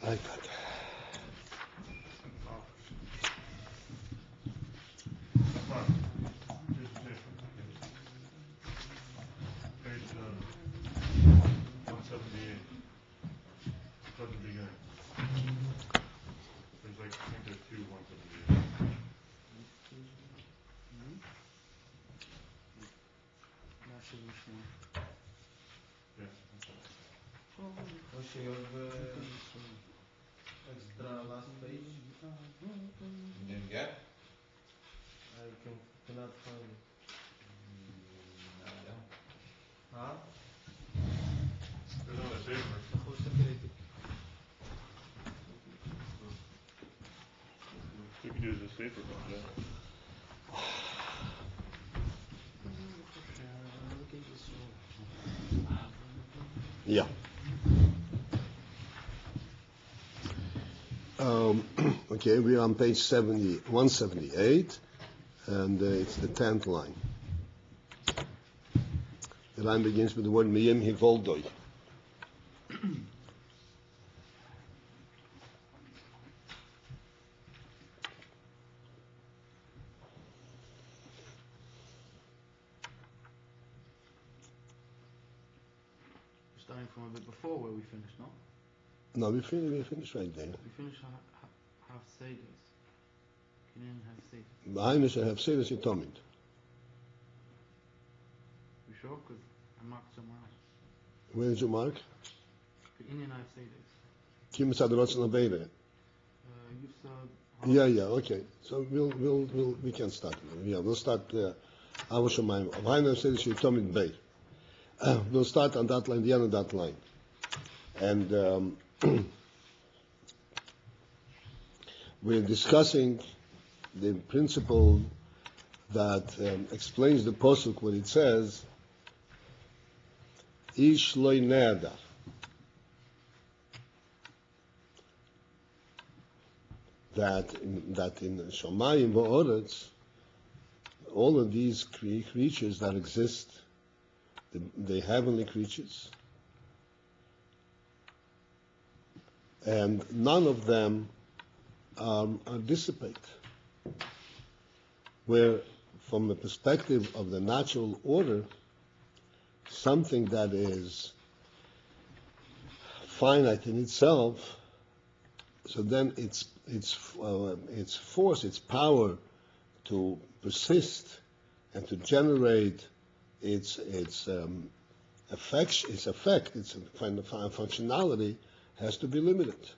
Like that. Page 178. From the beginning. There's like, I think there's two 178. Yes. What's your extra last page? You didn't get? I cannot find it. No, I don't. Huh? There's another paper. You can use this paper, yeah. Yeah. Okay, we're on page 178, and it's the 10th line. The line begins with the word Miyem Hivoldoi. Starting from a bit before where we finished, no? No, we finished right there. We finished half Seder. Kinin half Seder. Behind should have Seder Sitomid. You sure? Because I marked somewhere else. Where did you mark? Kinin half Seder. Kim Sadrotz Nabeire. You said. Yeah, okay. So we can start. Yeah, we'll start. Our Shemaim. Behind Seder Sitomid Bay. We'll start on that line, the end of that line. And we're discussing the principle that explains the posuk when it says, Ish loy ne'adar. That in Shomayim v'oretz, all of these creatures that exist, the heavenly creatures, and none of them are dissipate. Where, from the perspective of the natural order, something that is finite in itself, so then its force, its power to persist and to generate its functionality has to be limited,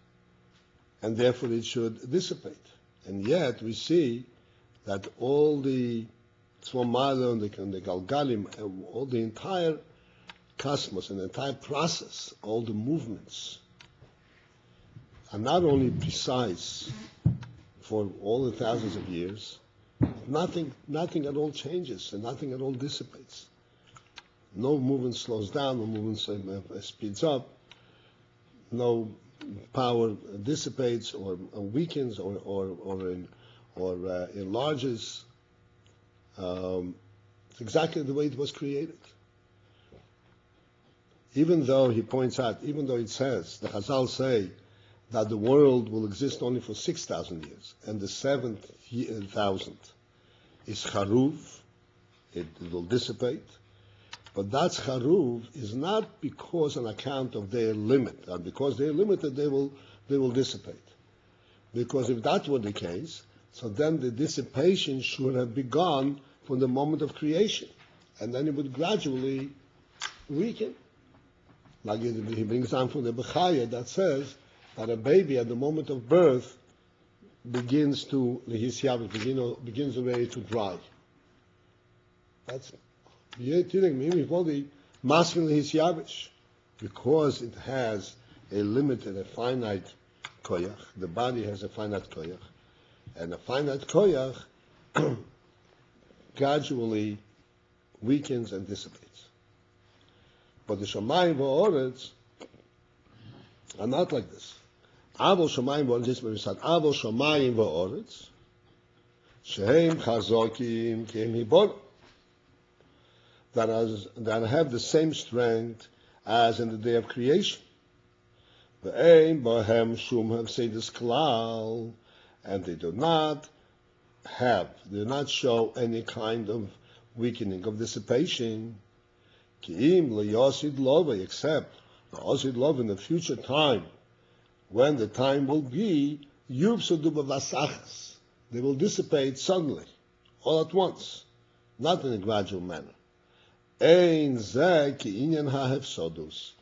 and therefore it should dissipate. And yet we see that all the Tzvomalo and the Galgalim, all the entire cosmos and the entire process, all the movements, are not only precise for all the thousands of years, nothing at all changes and nothing at all dissipates. No movement slows down, no movement speeds up, no power dissipates or weakens or enlarges. It's exactly the way it was created. Even though he points out, even though it says, the Chazal say that the world will exist only for 6,000 years, and the 7,000 is charuv, it will dissipate. But that charuv is not because on account of their limit, and because they're limited, they will dissipate. Because if that were the case, so then the dissipation should have begun from the moment of creation, and then it would gradually weaken. Like he brings down from the Bechaya that says that a baby at the moment of birth begins begins already to dry. That's the because it has a limited, a finite koyach. The body has a finite koyach, and a finite koyach gradually weakens and dissipates. But the Shamayim v'oretz are not like this. Abba Shamayim v'oretz, this is where we start. Abba Shamayim v'oretz, shehem chazokim keim hibor, that have the same strength as in the day of creation. Ve'ein bohem shum hafsedus klal, and they do not show any kind of weakening of dissipation. Ki'im le'yosid lova, except le'yosid lova in the future time, when the time will be, yuvsudu b'vasachas, they will dissipate suddenly, all at once, not in a gradual manner. Ein zeh ki'inyan ha'hefsodus.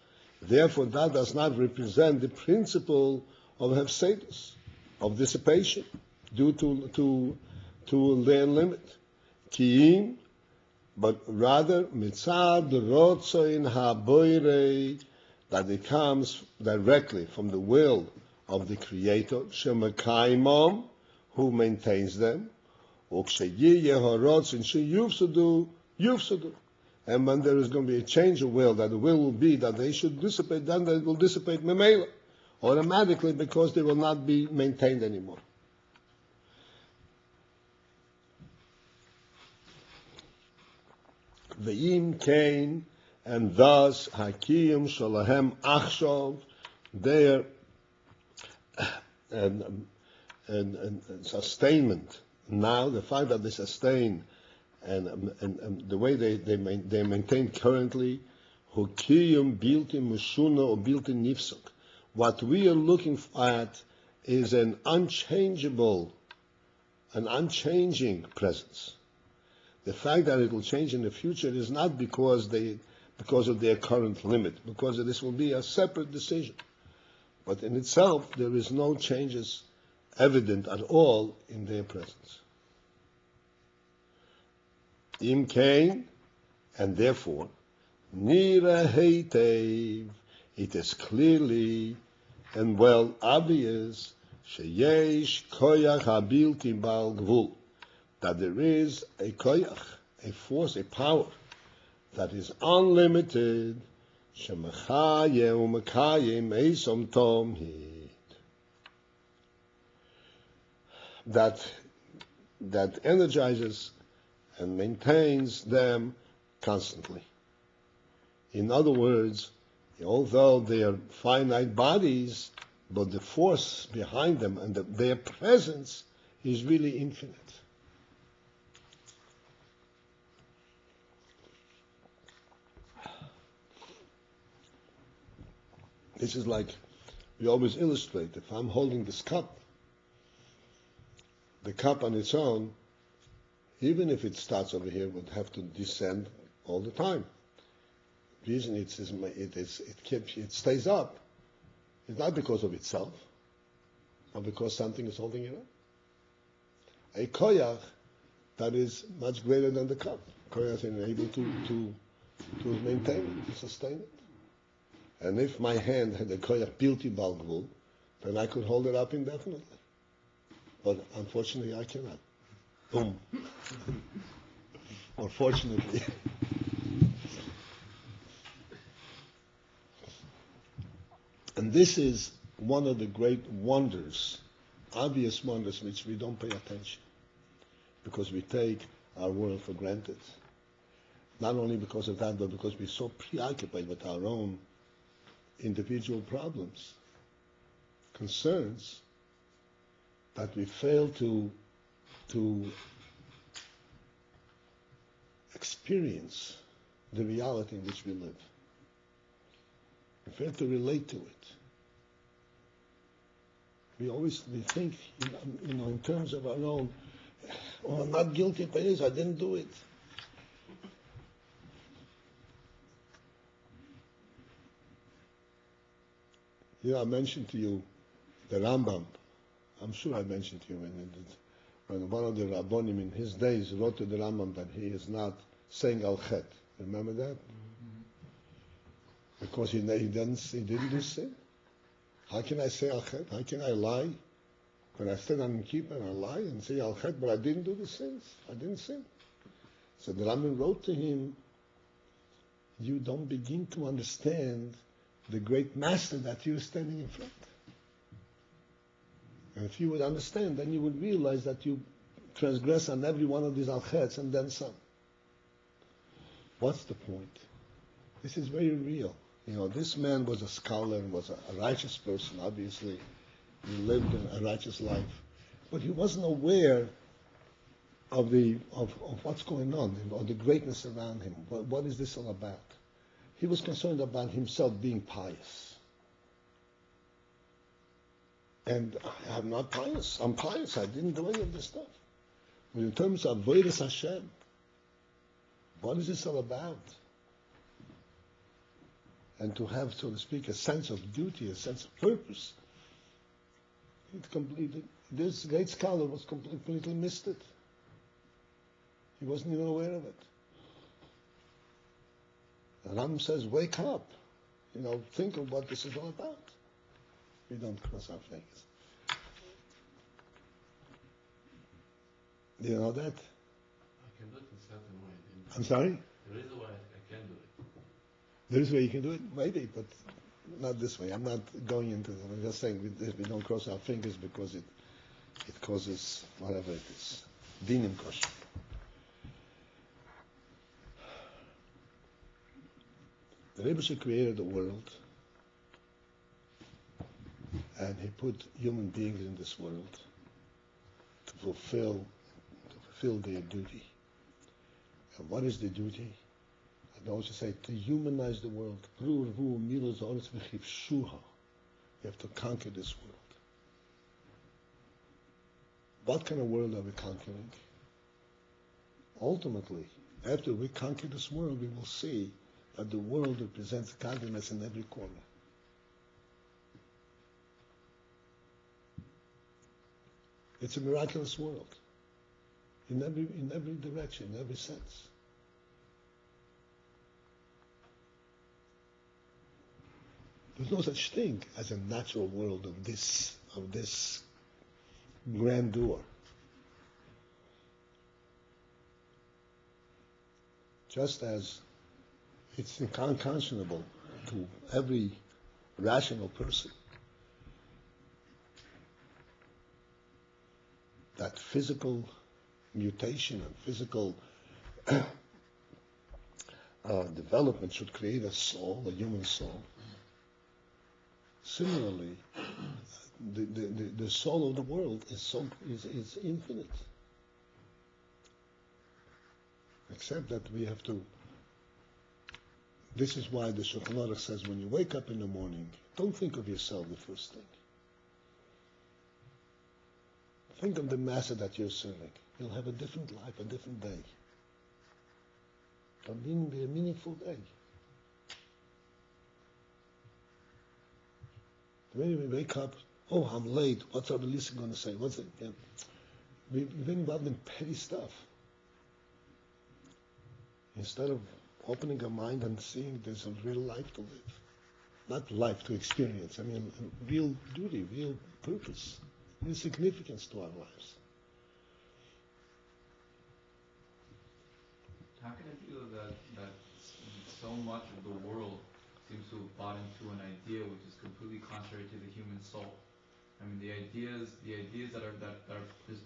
Therefore, that does not represent the principle of hefsedus, of dissipation, due to their limit. Ki'im, but rather mitzad rotzoin ha'boirei, that it comes directly from the will of the Creator, shemakaimom, who maintains them, uksheyiyeh horotzin sheyufsudu, yufsudu. And when there is going to be a change of will, that the will be that they should dissipate, then they will dissipate memela, automatically, because they will not be maintained anymore. Ve'im kain, and thus hakiyum shalahem achshov, their and sustainment. Now, the fact that they sustain and the way they maintain currently, hukiyum bilti mushuna or bilti nifsuk. What we are looking at is an unchanging presence. The fact that it will change in the future is not because of their current limit, because this will be a separate decision. But in itself, there is no changes evident at all in their presence. Im kain, and therefore, nira heitev, it is clearly and well obvious, sheyesh koyach habilti bal gvul, that there is a koyach, a force, a power, that is unlimited, shemechaye umekayim eisom tom hid, that energizes and maintains them constantly. In other words, although they are finite bodies, but the force behind them and their presence is really infinite. This is like we always illustrate. If I'm holding this cup, the cup on its own, even if it starts over here, would have to descend all the time. The reason it stays up is not because of itself, but because something is holding it up. A koyach that is much greater than the cup. Koyach is able to maintain it, to sustain it. And if my hand had a koyach bilti bal gvul, then I could hold it up indefinitely. But unfortunately, I cannot. Boom. Or fortunately. And this is one of the great wonders, obvious wonders, which we don't pay attention, because we take our world for granted. Not only because of that, but because we're so preoccupied with our own individual problems, concerns, that we fail to experience the reality in which we live. We fail to relate to it. We think, in terms of our own, oh, I'm not guilty of this, I didn't do it. I mentioned to you the Rambam. I'm sure I mentioned to you when one of the Rabbonim in his days wrote to the Rambam that he is not saying al chet. Remember that? Mm-hmm. Because he didn't do sin. How can I say al chet? How can I lie? When I stand on kippur and I lie and say al chet, but I didn't do the sins. I didn't sin. So the Rambam wrote to him, you don't begin to understand the great master that you're standing in front. And if you would understand, then you would realize that you transgress on every one of these al-khets and then some. What's the point? This is very real. This man was a scholar and was a righteous person, obviously. He lived a righteous life. But he wasn't aware of what's going on, of the greatness around him. What is this all about? He was concerned about himself being pious. And I'm not pious. I'm pious. I didn't do any of this stuff. But in terms of Avodas Hashem, what is this all about? And to have, so to speak, a sense of duty, a sense of purpose. This great scholar was completely missed it. He wasn't even aware of it. The Ram says, wake up. Think of what this is all about. We don't cross our fingers. Do you know that? I can do it in certain way. I'm sorry? There is a way I can do it. There is a way you can do it? Maybe, but not this way. I'm not going into it. I'm just saying we don't cross our fingers because it causes whatever it is. Dinim kosher. The Rebbe created the world, and he put human beings in this world to fulfill their duty. And what is the duty? I also say to humanize the world. You have to conquer this world. What kind of world are we conquering? Ultimately, after we conquer this world, we will see that the world represents godliness in every corner. It's a miraculous world. In every direction, in every sense. There's no such thing as a natural world of this grandeur. Just as it's unconscionable to every rational person that physical mutation and physical development should create a soul, a human soul. Similarly, the soul of the world is infinite. Except that we have to. This is why the Shulchan Aruch says, when you wake up in the morning, don't think of yourself the first thing. Think of the master that you're serving. You'll have a different life, a different day. It'll be a meaningful day. When we wake up, oh, I'm late. What's Rabbi Lisa going to say? What's it? Yeah. We've been involved in petty stuff. Instead of opening our mind and seeing there's a real life to live. Not life to experience. I mean, real duty, real purpose, real significance to our lives. How can it be that so much of the world seems to have bought into an idea which is completely contrary to the human soul? I mean, the ideas that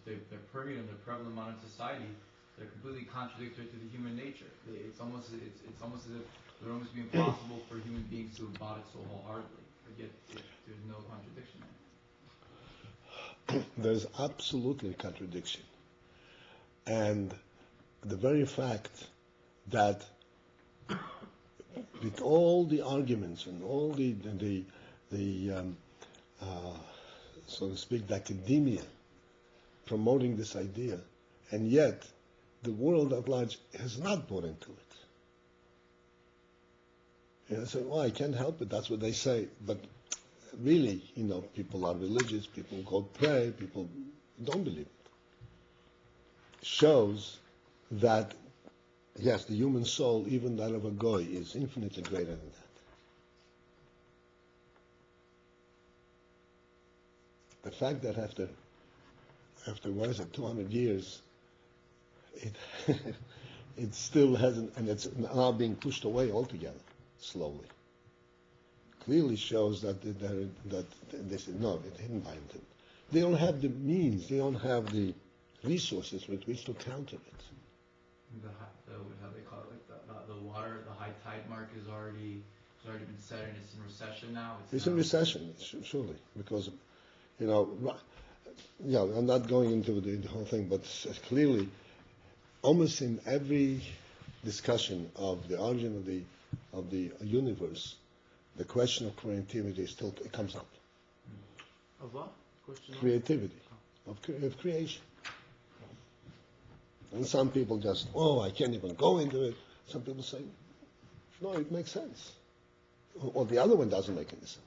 they're permeated and they're prevalent in modern society, they're completely contradictory to the human nature. It's almost as if it would almost be impossible for human beings to have bought it so wholeheartedly. But yet there's no contradiction there. There's absolutely a contradiction. And the very fact that with all the arguments and all the so to speak, the academia promoting this idea, and yet the world at large has not bought into it. And I say, well, I can't help it, that's what they say. But really, people are religious, people go pray, people don't believe it. Shows that, yes, the human soul, even that of a goy, is infinitely greater than that. The fact that after what is it, 200 years, it still hasn't, and it's now being pushed away altogether, slowly. Clearly shows that they said, no, it didn't bind it. They don't have the means, they don't have the resources with which to counter it. How they call it, like the water, the high tide mark is already It's already been said, and it's in recession now. It's now, in recession, surely, because, I'm not going into the whole thing, but clearly, almost in every discussion of the origin of the universe, the question of creativity still it comes up. Of what? Question of? Creativity, of creation. And some people just, I can't even go into it. Some people say, no, it makes sense. Or the other one doesn't make any sense.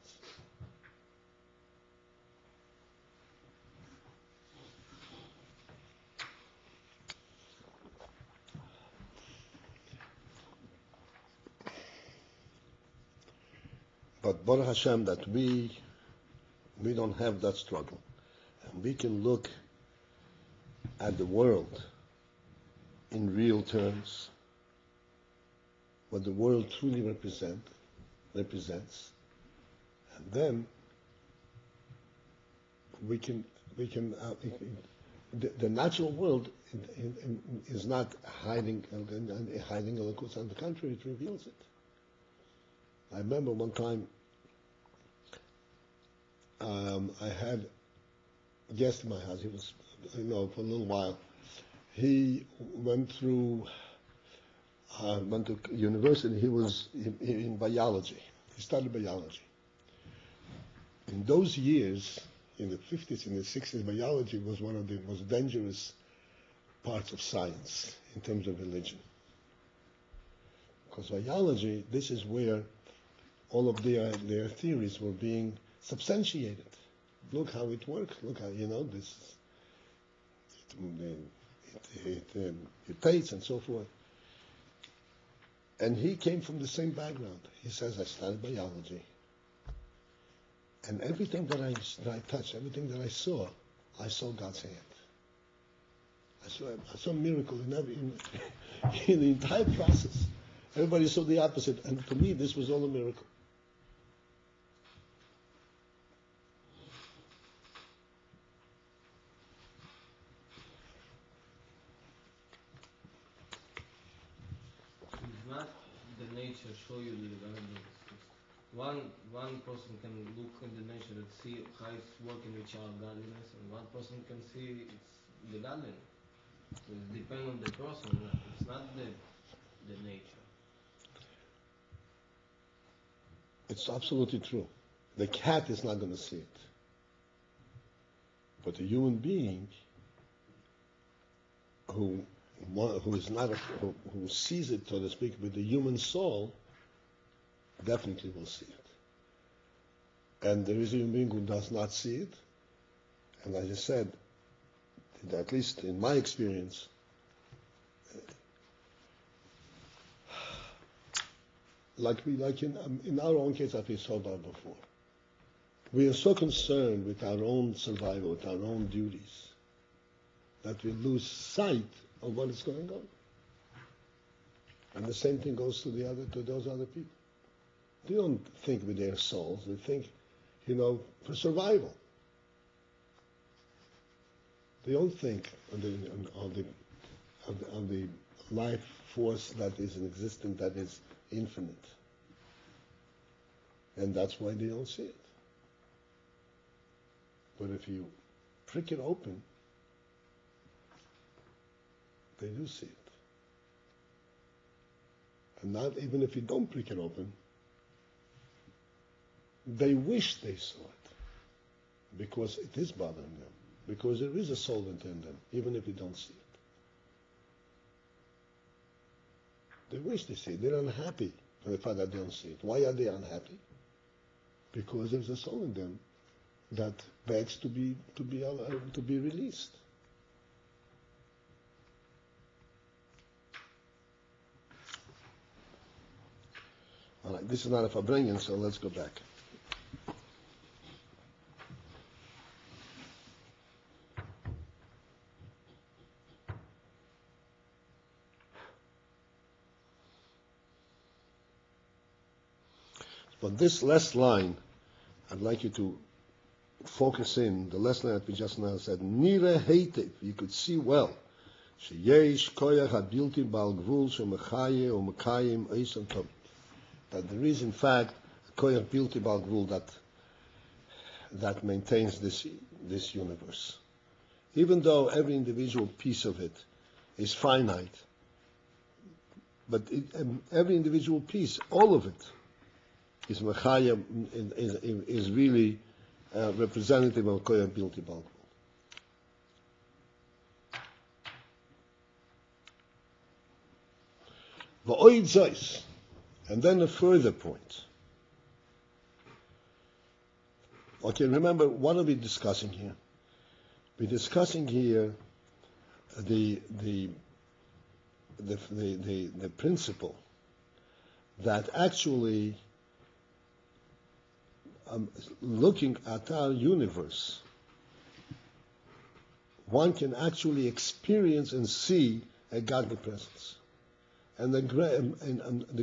But Baruch Hashem that we don't have that struggle. And we can look at the world in real terms, what the world truly represents, and then we can the natural world is not hiding a look. On the contrary, it reveals it. I remember one time I had a guest in my house. He was, for a little while. He went to university. He was in biology. He studied biology. In those years, in the 50s and the 60s, biology was one of the most dangerous parts of science in terms of religion. Because biology, this is where all of their theories were being substantiated. Look how it works. Look how, this it mutates and so forth. And he came from the same background. He says, I studied biology. And everything that I touched, everything that I saw God's hand. I saw a miracle in the entire process. Everybody saw the opposite. And for me, this was all a miracle. It's not the nature show you the development. One person can look in the nature and see how it's working with our godliness, and one person can see it's the godliness. So it depends on the person. It's not the nature. It's absolutely true. The cat is not going to see it. But a human being who sees it, so to speak, with the human soul, definitely will see it. And there is a human being who does not see it. And as I said, at least in my experience, like in our own case, as we saw about before, we are so concerned with our own survival, with our own duties, that we lose sight of what is going on. And the same thing goes to those other people. They don't think with their souls. They think, for survival. They don't think of the life force that is in existence, that is infinite. And that's why they don't see it. But if you prick it open, they do see it. And not even if you don't prick it open, they wish they saw it, because it is bothering them, because there is a soul within them, even if you don't see it. They wish they see it. They're unhappy for the fact that they don't see it. Why are they unhappy? Because there's a soul in them that begs to be released. All right, this is not a Fabrengen, so let's go back. But this last line, I'd like you to focus in, the last line that we just now said, Nire Heitev, you could see well, Sheyesh Koyach HaBilti Bal Gvul Shemechayeh Umekayim Eisam Tov, there is in fact a koyach bilti bal gvul that maintains this universe. Even though every individual piece of it is finite, but every individual piece, all of it, is mechaya, is really representative of koyach bilti bal gvul. V'oid zois, and then a further point. Okay, remember, what are we discussing here? We're discussing here the principle that actually, looking at our universe, one can actually experience and see a godly presence. And the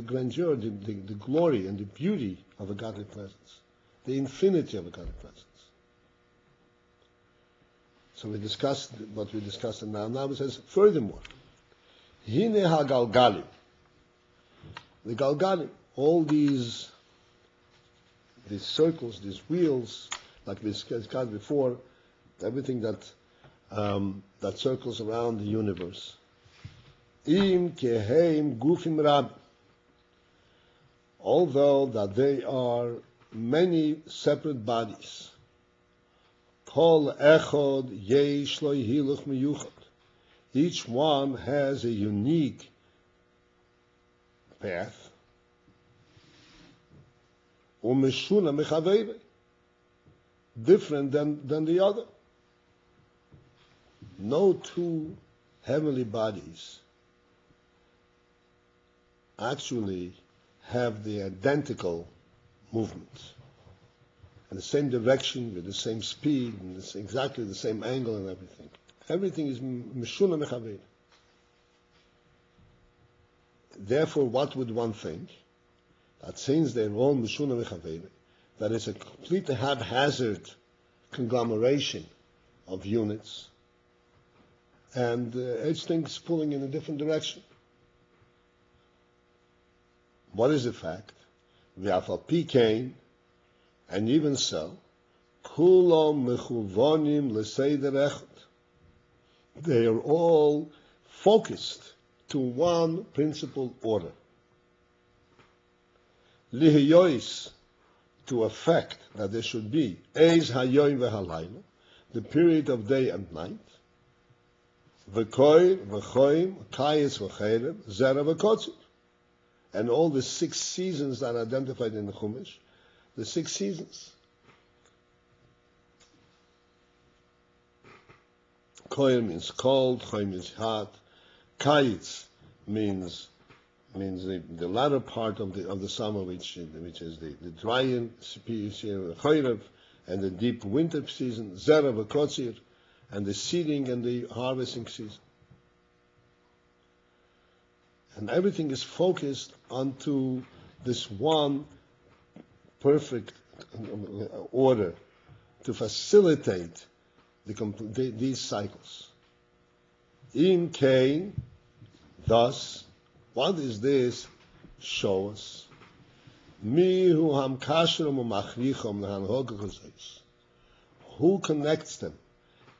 grandeur, the glory and the beauty of a godly presence, the infinity of a godly presence. So we discussed what we discussed now. Now it says, furthermore, Hine ha-galgalim, the galgalim, all these circles, these wheels, like we discussed before, everything that circles around the universe. Im keheim gufim rab, although that they are many separate bodies. Kol echod yesh lo hiluch miyuchad. Each one has a unique path. Umeshuna mechaveve, different than the other. No two heavenly bodies actually have the identical movement in the same direction, with the same speed, and exactly the same angle and everything. Everything is meshuna mechaveh. Therefore, what would one think? That since they're all meshuna mechaveh, that it's a complete haphazard conglomeration of units, and each thing's pulling in a different direction. What is the fact? V'afal pi kain, and even so, kulam mechuvonim l'seider echad. They are all focused to one principal order. Lihiyois, to effect that there should be eis hayoim v'halayla, the period of day and night. V'koir v'choim kayis v'cherem zera v'kotzit. And all the 6 seasons that are identified in the Chumash, the 6 seasons. Koyer means cold, Choy means hot, Kayitz means the latter part of the summer, which is the drying Choyrev, and the deep winter season, Zera v'Kotzir, and the seeding and the harvesting season. And everything is focused onto this one perfect order to facilitate these cycles. In Cain, thus, what does this show us? Who connects them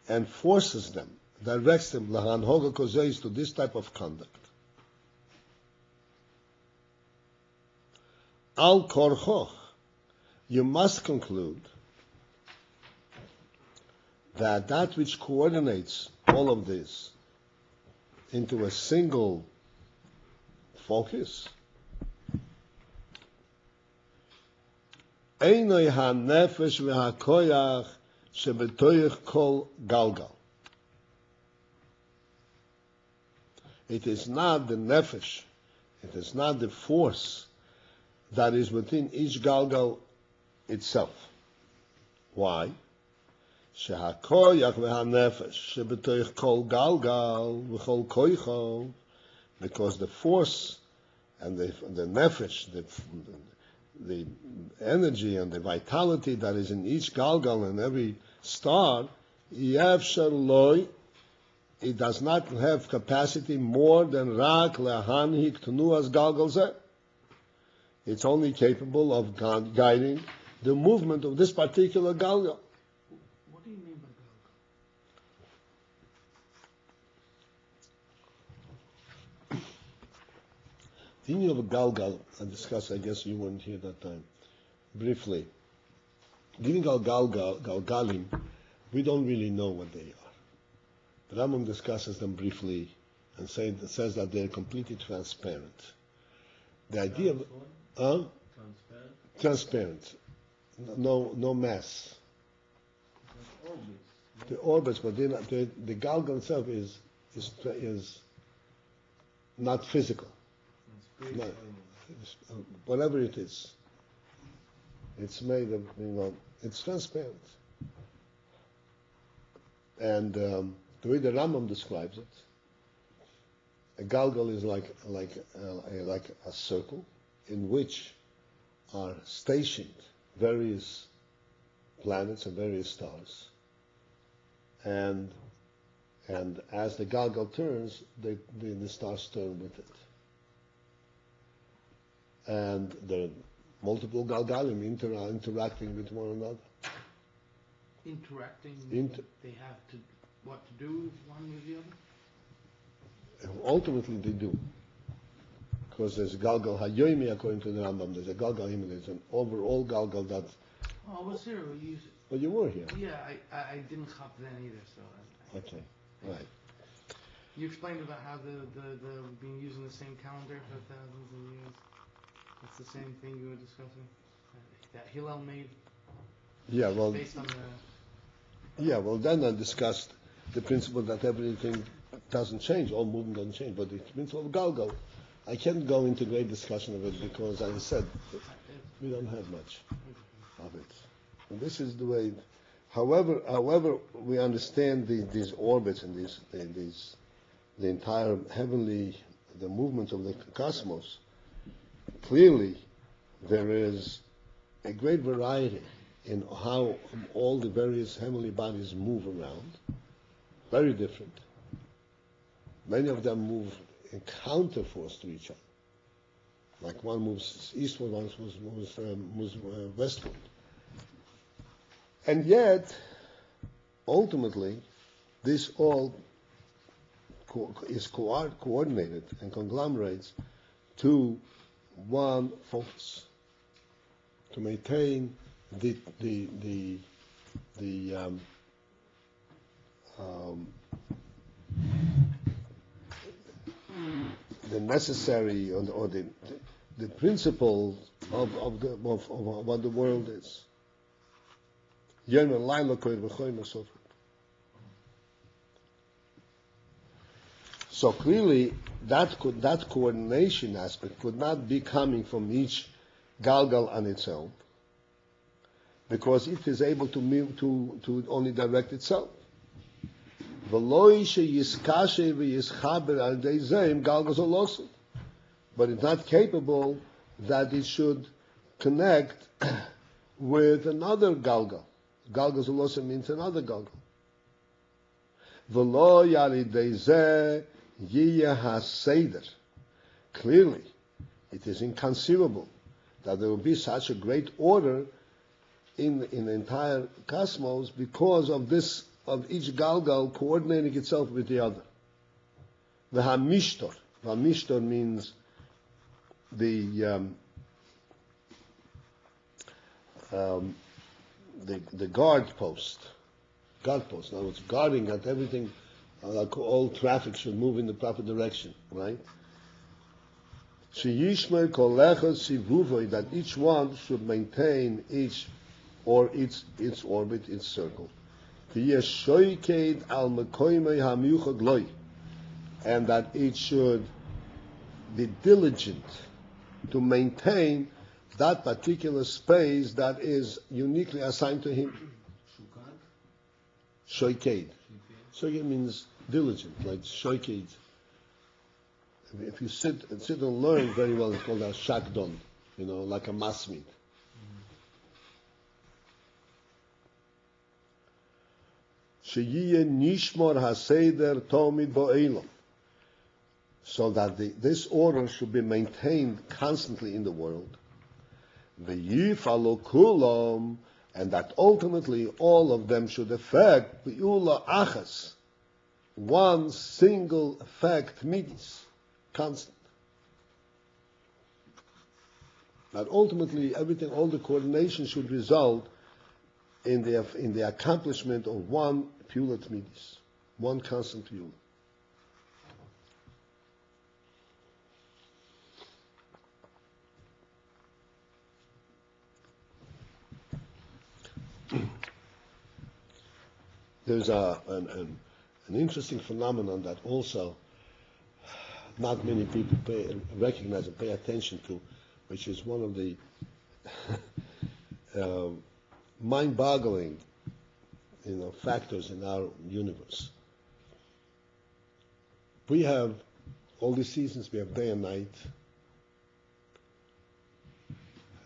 and forces them, directs them to this type of conduct? Al korchoch, you must conclude that which coordinates all of this into a single focus, Einoi ha-nefesh v'ha-koyach shebetoich kol galgal. It is not the nefesh, it is not the force that is within each galgal itself. Why? Shehakoyach v'hanefesh shebetoich kol galgal v'chol koicho, because the force and the nefesh, the energy and the vitality that is in each galgal and every star, yevshar loy, it does not have capacity more than rak lehanhik tenuas galgal zeh, It's only capable of guiding the movement of this particular galgal. What do you mean by galgal? The meaning of a galgal, I discussed, I guess you weren't here that time, briefly. The meaning of galgalim, we don't really know what they are. The Rambam discusses them briefly and says that they're completely transparent. The idea of transparent, no mass. The orbits, but the galgal itself is not physical. No, whatever it is, it's made of, it's transparent. And the way the Rambam describes it, a galgal is like a circle in which are stationed various planets and various stars. And as the galgal turns, the stars turn with it. And there are multiple galgalim interacting with one another. Interacting, they have what to do one with the other? Ultimately they do. Because there's a galgal hayomi according to the Rambam, there's a galgal him, there's an overall galgal that... Oh, I was here. Well, you were here. Yeah, I didn't hop then either, so... Okay, right. You explained about how the being using the same calendar for thousands of years. That's the same thing you were discussing? That Hillel made? Yeah, well... Based on the... Yeah, well, then I discussed the principle that everything doesn't change, all movement doesn't change, but the principle of galgal. I can't go into great discussion of it because, as I said, we don't have much of it. And this is the way. However, we understand these orbits and the entire heavenly, the movement of the cosmos. Clearly, there is a great variety in how all the various heavenly bodies move around. Very different. Many of them move in counterforce to each other. Like one moves eastward, one moves westward. And yet, ultimately, this all is coordinated and conglomerates to one focus, to maintain the necessary or the principles of what the world is. Yom and Laila Kohen v'Choyim and so forth. So clearly, that coordination aspect could not be coming from each galgal on its own, because it is able to move to only direct itself. But it's not capable that it should connect with another galgal. Galgal Zolosim means another galgal. Clearly, it is inconceivable that there will be such a great order in the entire cosmos because of this, of each galgal coordinating itself with the other. The hamishtor means the guard post. In other words, guarding that everything, like all traffic should move in the proper direction, right? Sheyishmer kol echad sivuvoi, that each one should maintain its orbit, its circle. Shoyked al mekoymei hamiyuchad loy, and that it should be diligent to maintain that particular space that is uniquely assigned to him. Shoyked. Shoyked means diligent, like shoyked. If you sit and learn very well, it's called a shakdon, like a masmid. Sheyiyeh nishmor haseder tomid bo'elam, so that this order should be maintained constantly in the world. V'yifalo kulam, and that ultimately all of them should affect Be'ula Achas, one single effect, midis, constant. That ultimately everything, all the coordination should result in the accomplishment of one Peulat midis, one constant Peulah. There's an interesting phenomenon that also not many people recognize and pay attention to, which is one of the mind-boggling, factors in our universe. We have all the seasons. We have day and night,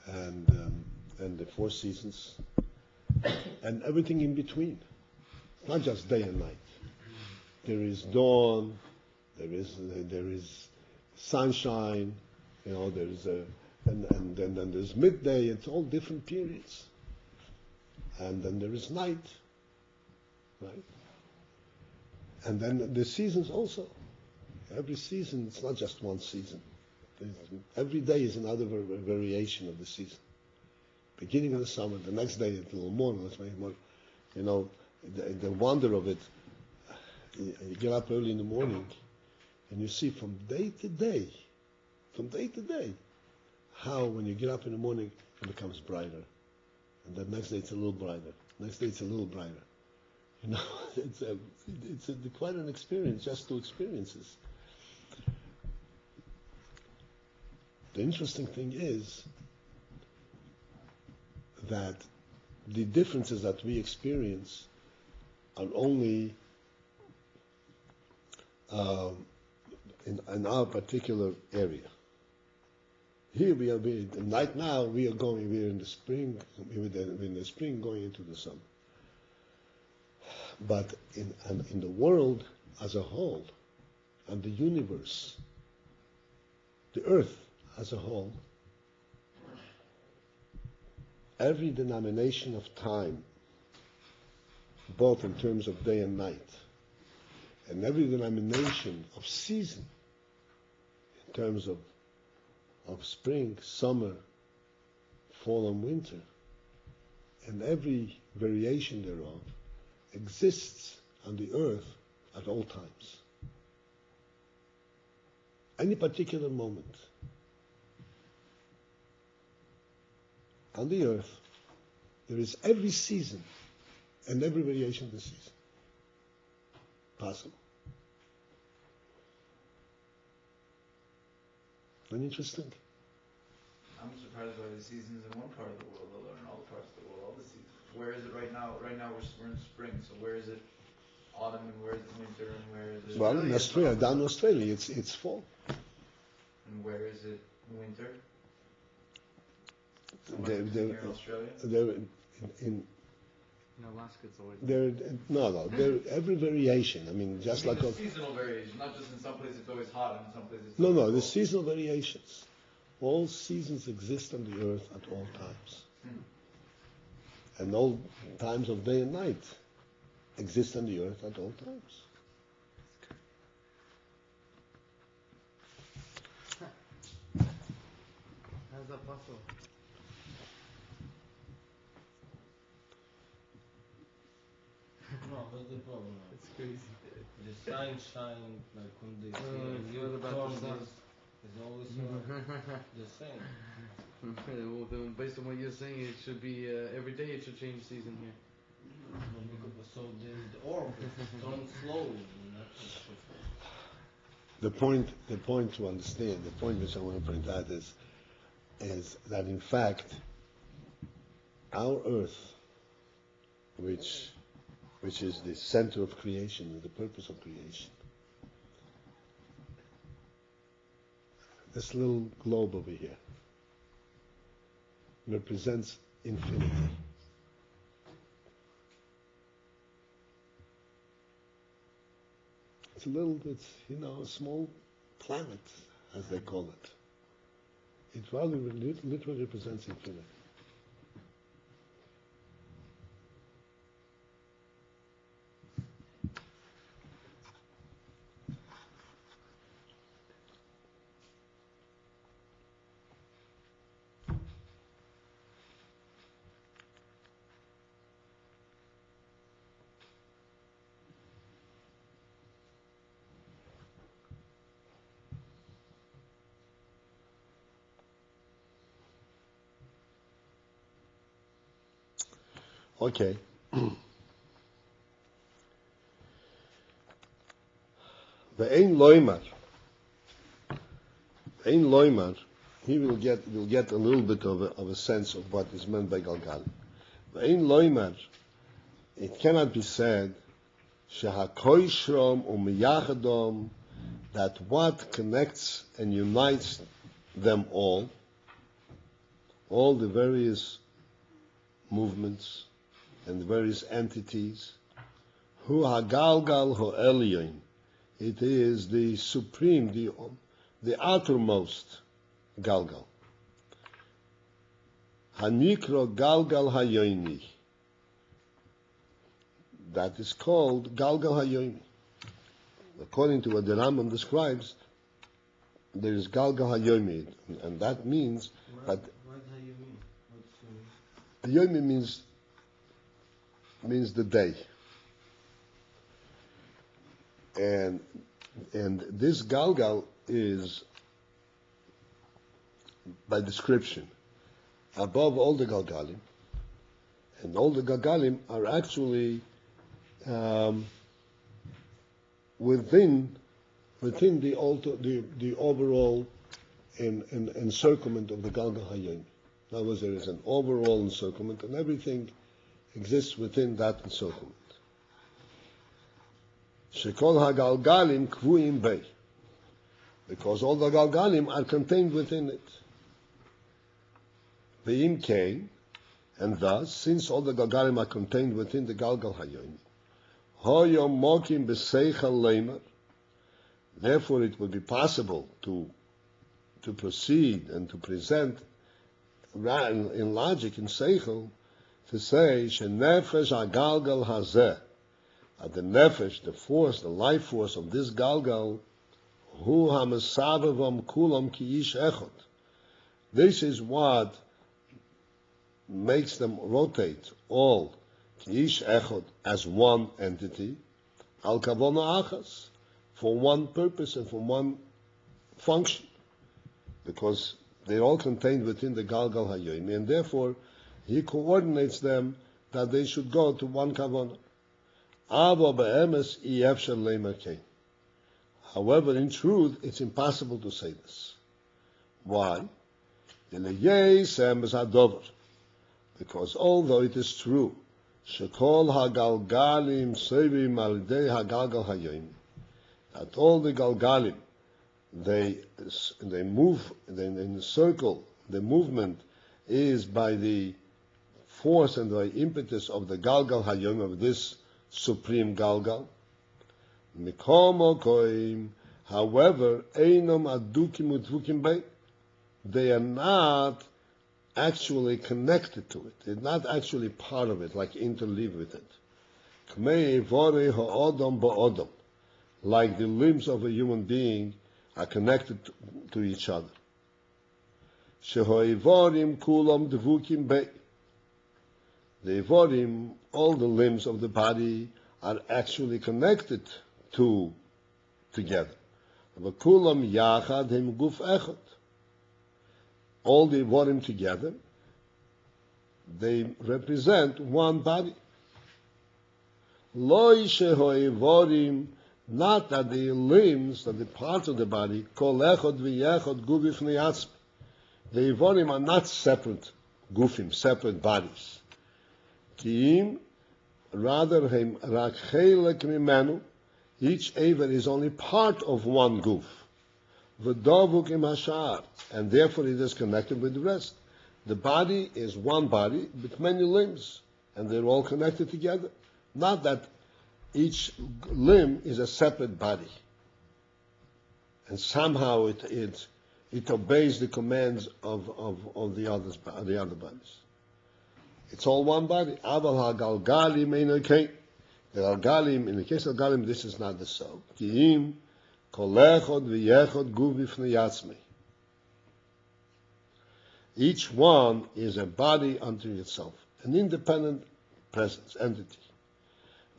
and the 4 seasons, and everything in between. Not just day and night. There is dawn. There is sunshine. There is and then there's midday. It's all different periods. And then there is night, right? And then the seasons also. Every season, it's not just one season. Every day is another variation of the season. Beginning of the summer, the next day it's a little more, the wonder of it. You get up early in the morning, and you see from day to day, how when you get up in the morning, it becomes brighter. And the next day it's a little brighter. Next day it's a little brighter. It's quite an experience, just 2 experiences. The interesting thing is that the differences that we experience are only in our particular area. Here we are. Right now we're in the spring. We're in the spring going into the summer. But in the world as a whole, and the universe, the earth as a whole, every denomination of time, both in terms of day and night, and every denomination of season, in terms of spring, summer, fall and winter, and every variation thereof exists on the earth at all times. Any particular moment on the earth, there is every season and every variation of the season possible. Isn't interesting? I'm surprised by the seasons in one part of the world, although in all parts of the world, all the seasons. Where is it right now? Right now we're in spring, so where is it autumn and where is it winter and where is it? Well, in Australia, down in Australia, it's fall. And where is it winter? Here in Australia? In Alaska, it's always. Every variation. I mean, just I like mean, the seasonal variation, not just in some places it's always hot and in some places it's no, always the cold. seasonal variations. All seasons exist on the earth at all times, and all times of day and night exist on the earth at all times. How's that possible? No, what's the problem? It's crazy. The sun shine like on the sea, and what you about come the sun? is always the same. Well, then, based on what you're saying, it should be every day. It should change season here. So the orb turns slowly, not just The point to understand, the point which I want to point out is that in fact, our earth, which is the center of creation and the purpose of creation, this little globe over here represents infinity. It's a small planet, as they call it. It rather literally represents infinity. Okay. Ve'ein loimar. Ve'ein loimar. He will get a little bit of a sense of what is meant by Galgalim. Ve'ein loimar. It cannot be said shehakoishrom umiyachadom, that what connects and unites them all the various movements and various entities, hu hagalgal ho'elyon, it is the supreme, the outermost galgal. Hanikro galgal hayoini, that is called galgal hayoini. According to what the Rambam describes, there is galgal hayomi, and that means that What Hayomi? What's hayomi means the day, and this galgal is, by description, above all the galgalim, and all the galgalim are actually within the overall encirclement of the Galgal Hayomi. In other words, there is an overall encirclement, and everything exists within that encirclement. Shekol hagalgalim kvuim bei, because all the galgalim are contained within it. Ve'im kein, and thus, since all the galgalim are contained within the Galgal Hayomi, hoyo mokim b'seichel leimer, therefore it would be possible to proceed and to present in logic, in seichel, to say shenefesh hagalgal hazeh, that the nefesh, the force, the life force of this galgal, hu hamesavevam kulam ki ish echot. This is what makes them rotate all ki ish echot as one entity, al kavona achas, for one purpose and for one function, because they're all contained within the Galgal Hayomi, and therefore he coordinates them that they should go to one kavana. Ava be'emes efshar leimer kein. However, in truth, it's impossible to say this. Why? Because although it is true, shekol hagalgalim sevim alidei hagalgal hayomi, that all the galgalim, they move, in the circle, the movement is by the force and the impetus of the galgal hayomi, of this supreme galgal. Mikomo koim, however, einom adukim utvukim bei, they are not actually connected to it. They're not actually part of it, like interleave with it. Kmei vore ha'odom ba'odom, like the limbs of a human being are connected to each other. Shehoivorim kulam dvukim bei. The ivorim, all the limbs of the body, are actually connected together. V'kulam yachad hem guf echad. All the ivorim together, they represent one body. Loi shehoivorim, not that the limbs, that the parts of the body, kol echad v'yechad guf ifnei atzmi. The ivorim are not separate gufim, separate bodies. Kiim, rather hem rak chelek mimenu, each aver is only part of one guf. V'davuk im hashar, and therefore it is connected with the rest. The body is one body with many limbs, and they're all connected together. Not that each limb is a separate body, and somehow it obeys the commands of the other bodies. It's all one body. Aval hagalgalim eino kein. The galgalim, in the case of galgalim, this is not the so. Kiim kol echad v'yechad guf b'fnei atzmei. Each one is a body unto itself, an independent presence, entity.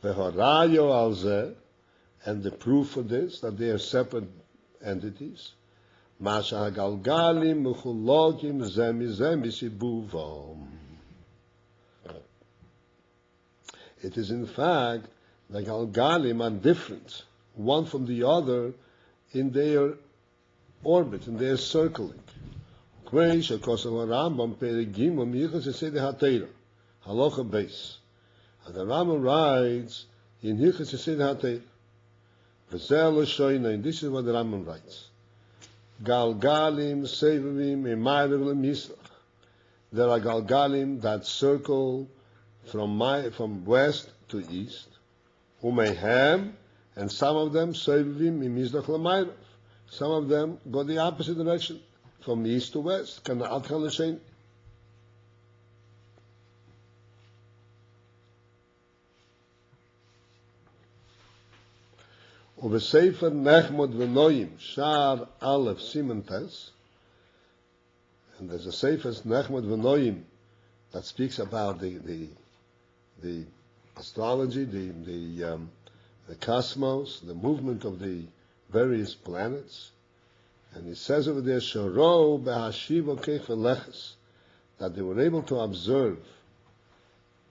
V'horayo al zeh, and the proof for this, that they are separate entities. Masha hagalgalim mechulogim zeh mizeh misibuvom. It is in fact the Galgalim are different, one from the other, in their orbit, in their circling. Halacha base. And the Rambam writes in Hilchos Yesod HaTeira. And this is what the Rambam writes. Galgalim sevavim imayrev lemisrach. There are Galgalim that circle from west to east. Umehem, and some of them sevavim imizrach lemayrev. Some of them go the opposite direction, from east to west. Kana al kan l'shein. Uvesefer Nechmod v'Noyim Shar Aleph Siman Tes, and there's a Sefer Nechmod v'Noyim that speaks about the astrology, the cosmos, the movement of the various planets, and it says over there Shoro beHashiva Keich v'Leches, that they were able to observe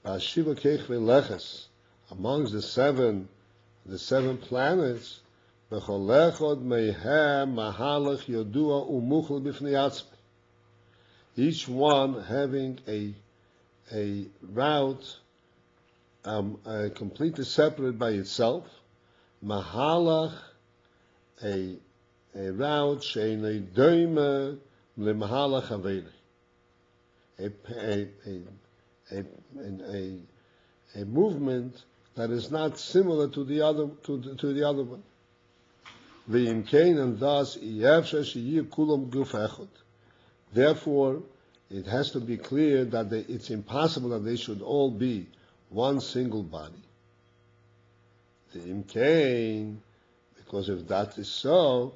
beHashiva Keich v'Leches amongst the seven planets, each one having a route completely separate by itself, mahalach, a route she'enei doime lemahalach haveli, a movement that is not similar to the other one. And thus, therefore, it has to be clear that it's impossible that they should all be one single body. Because if that is so,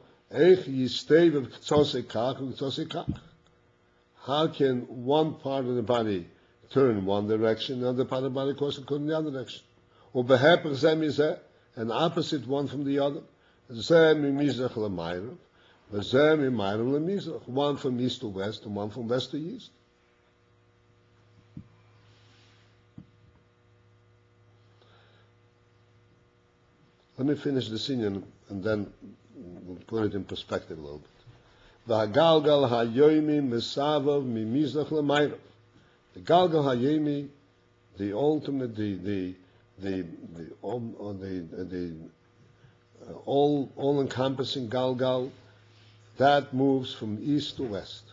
how can one part of the body turn in one direction, and the other part of the body goes in the other direction? An opposite one from the other. One from east to west and one from west to east. Let me finish the scene and then we'll put it in perspective a little bit. The Galgal Hayomi, the ultimate, the all-encompassing Galgal, that moves from east to west.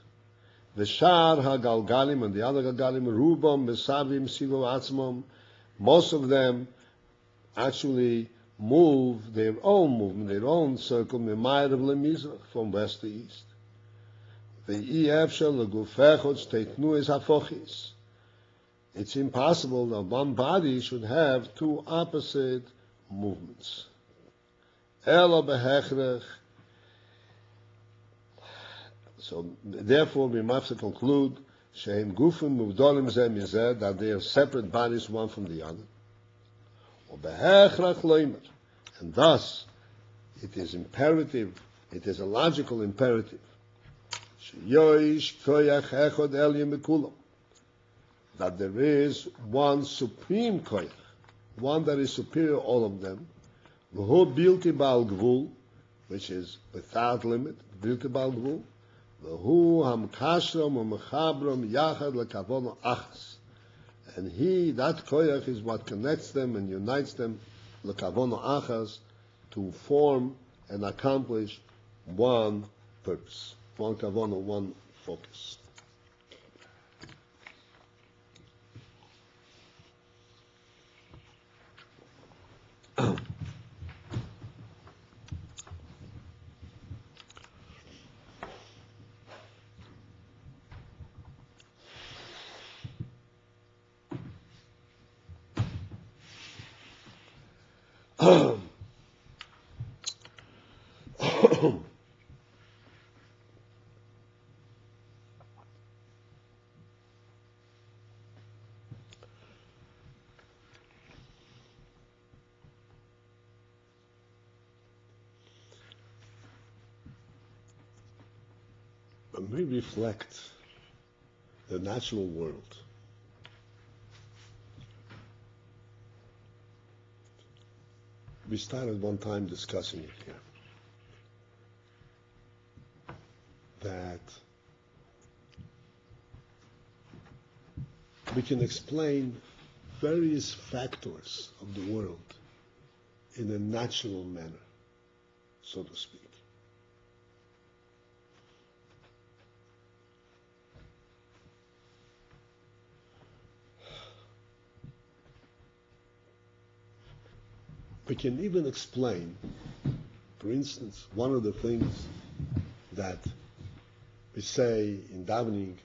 The Shar HaGalgalim and the other Galgalim, Rubam, Mesavim, Sivo Atzmom, most of them actually move their own movement, their own circle, Memayrav LeMizrach, from west to east. The Efshel LeGufechot Teitnu is Hafochis. It's impossible that one body should have two opposite movements. Ela behechrech. So therefore we must conclude shehem gufim muvdolim zeh mizeh, that they are separate bodies one from the other. Or behechrech loimer, and thus it is imperative, it is a logical imperative. Sheyoish koyach echod elyon bekulam, that there is one supreme koyach, one that is superior to all of them, v'hu bilti bal gvul, which is without limit, bilti bal gvul, v'hu hamkashrom u'mechabrom yachad lekavono achas, and he, that koyach, is what connects them and unites them lekavono achas, to form and accomplish one purpose, one kavono, one focus. When we reflect the natural world, we started one time discussing it here, that we can explain various factors of the world in a natural manner, so to speak. We can even explain, for instance, one of the things that we say in davening,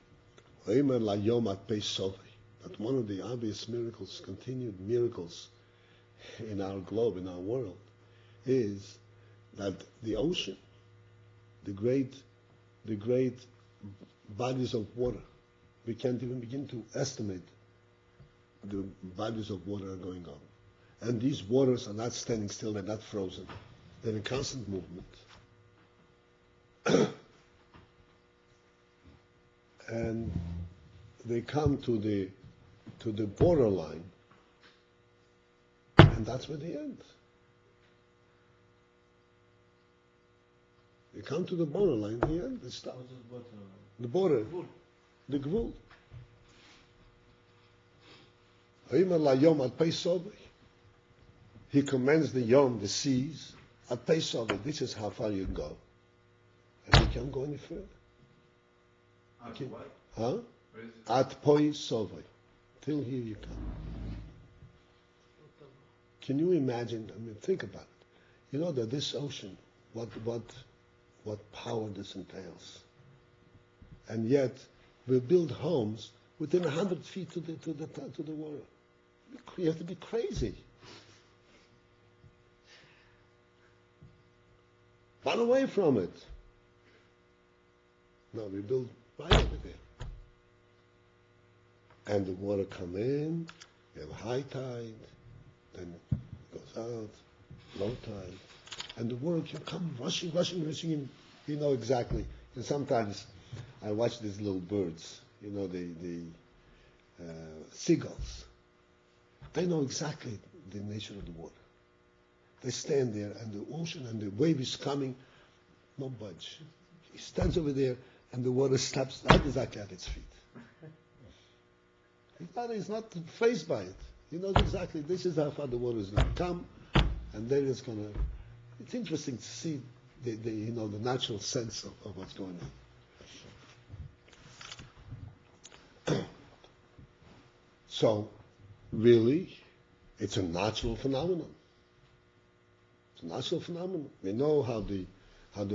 "Omer layom at pei sovei," that one of the obvious miracles, continued miracles in our globe, in our world, is that the ocean, the great bodies of water, we can't even begin to estimate the bodies of water are going on. And these waters are not standing still, they're not frozen. They're in constant movement. And they come to the borderline, and that's where they end. They come to the borderline, they end, they stop. What is butter? The border, the gvul. Omer layom at pei sovei. He commands the yom, the seas, at pei sovei. This is how far you go. And you can't go any further. At what? Huh? Where is it? At pei sovei. Till here you come. Can you imagine? I mean, think about it. You know that this ocean, what power this entails. And yet, we build homes within 100 feet to the water. You have to be crazy. Run away from it. No, we build right over there. And the water come in, you have high tide, then it goes out, low tide. And the water can come rushing in. You know exactly. And sometimes I watch these little birds, you know, the seagulls. They know exactly the nature of the water. They stand there, and the ocean and the wave is coming, no budge. He stands over there, and the water stops right exactly at its feet. He's not fazed by it. He knows exactly this is how far the water is going to come, and then it's going to. It's interesting to see the natural sense of what's going on. So, really, it's a natural phenomenon. It's a natural phenomenon. We know how the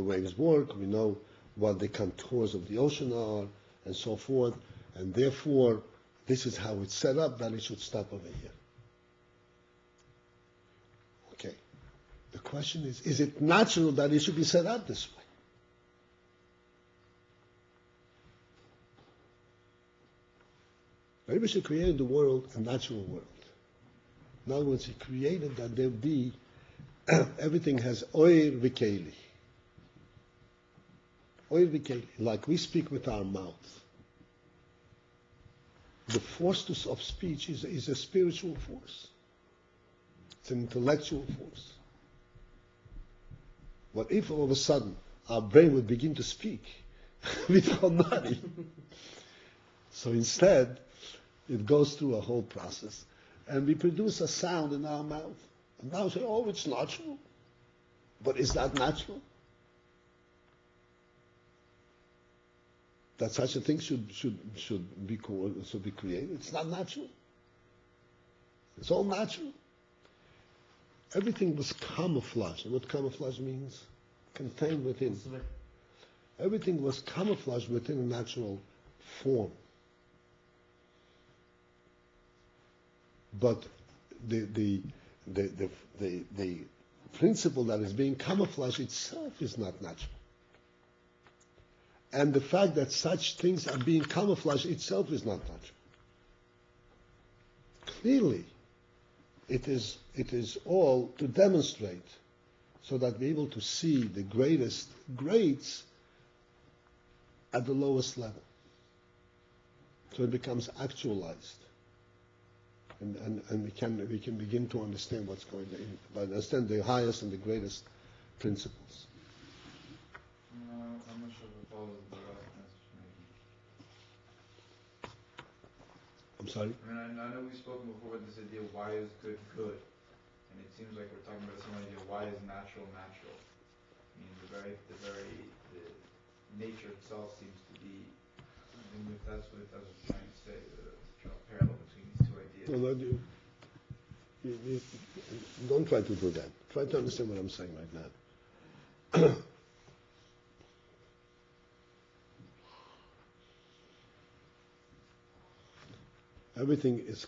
waves work. We know what the contours of the ocean are, and so forth. And therefore, this is how it's set up. That it should stop over here. Okay. The question is it natural that it should be set up this way? Maybe she created the world a natural world. In other words, he created that there be everything has oir v'keli. Oir v'keli, like we speak with our mouth. The force of speech is a spiritual force. It's an intellectual force. What if all of a sudden our brain would begin to speak without nothing? So instead, it goes through a whole process. And we produce a sound in our mouth. And now we say, oh, it's natural. But is that natural? That such a thing should be created? It's not natural. It's all natural. Everything was camouflaged. And what camouflage means? Contained within. Everything was camouflaged within a natural form. But the principle that is being camouflaged itself is not natural. And the fact that such things are being camouflaged itself is not natural. Clearly, it is all to demonstrate so that we're able to see the greatest greats at the lowest level. So it becomes actualized. and we can begin to understand what's going on, but understand the highest and the greatest principles. No, I'm not sure if it follows the last message maybe. I'm sorry? I mean, I know we've spoken before about this idea of why is good good, and it seems like we're talking about the same idea. Why is natural natural? I mean, the nature itself seems to be. I mean, if that's what I'm trying to say, draw a parallel between these two ideas. No, you don't try to do that. Try to understand what I'm saying right now. Everything is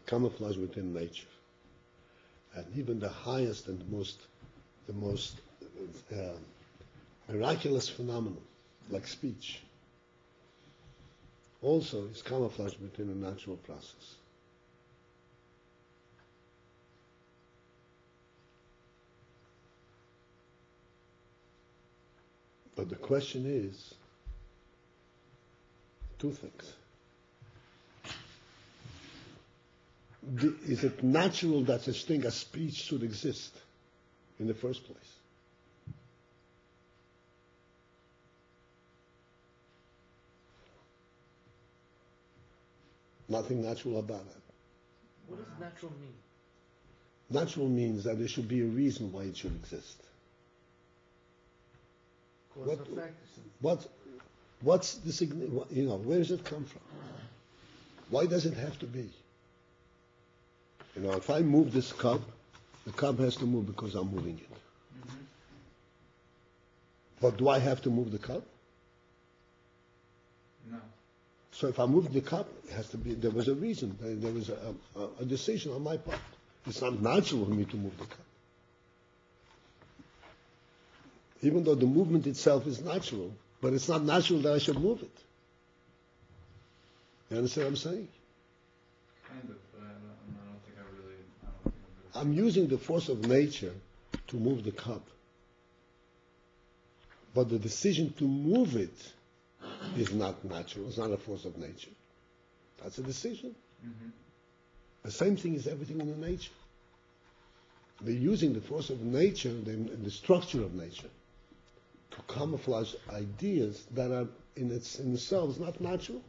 camouflaged within nature, and even the highest and the most miraculous phenomenon, like speech, also is camouflaged within a natural process. But the question is two things. Is it natural that such thing as speech should exist in the first place? Nothing natural about it. What does natural mean? Natural means that there should be a reason why it should exist. Cause What- and effect or something. What's the where does it come from? Why does it have to be? If I move this cup, the cup has to move because I'm moving it. Mm-hmm. But do I have to move the cup? No. So if I move the cup, it has to be, there was a reason, there was a decision on my part. It's not natural for me to move the cup. Even though the movement itself is natural, but it's not natural that I should move it. You understand what I'm saying? Kind of, but I don't think I really. I'm using the force of nature to move the cup. But the decision to move it is not natural. It's not a force of nature. That's a decision. Mm-hmm. The same thing is everything in the nature. They're using the force of nature, the structure of nature, to camouflage ideas that are in themselves not natural.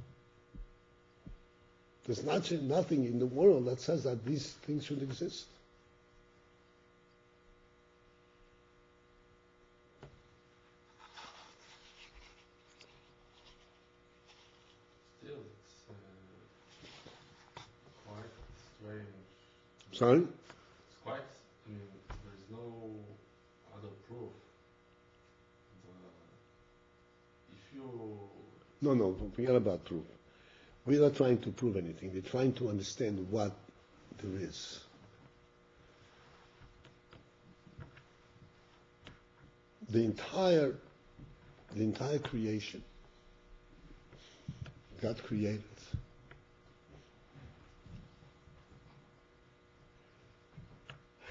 There's nothing in the world that says that these things should exist. Still, it's quite strange. Sorry? It's quite, there's no other proof. If you... No, forget about proof. We're not trying to prove anything. We're trying to understand what there is. The entire creation, God created,